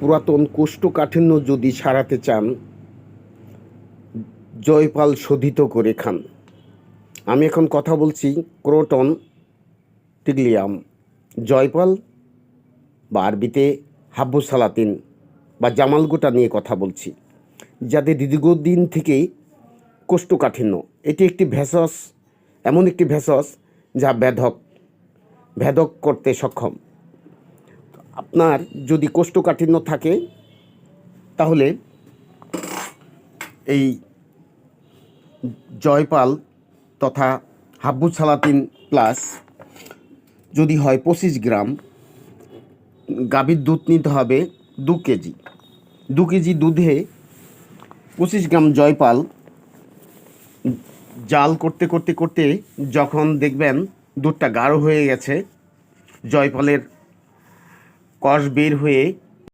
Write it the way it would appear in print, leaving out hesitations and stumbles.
পুরাতন কোষ্ঠকাঠিন্য যদি সারাতে চান, জয়পাল শোধিত করে খান। আমি এখন কথা বলছি ক্রোটন টিগলিয়াম, জয়পাল বা আরবিতে হাব্বুসালাতিন বা জামালগোটা নিয়ে কথা বলছি, যাদের দীর্ঘদিন থেকেই কোষ্ঠকাঠিন্য। এটি একটি ভেষজ, এমন একটি ভেষজ যা ভেদক করতে সক্ষম। আপনার যদি কোষ্ঠকাঠিন্য থাকে তাহলে এই জয়পাল তথা হাব্বুসালাতিন প্লাস যদি হয় 25 গ্রাম, গাভীর দুধ নিতে হবে 2 কেজি। 2 কেজি দুধে 25 গ্রাম জয়পাল জাল করতে করতে করতে যখন দেখবেন দুধটা গাঢ় হয়ে গেছে, জয়পালের কষ বের হয়ে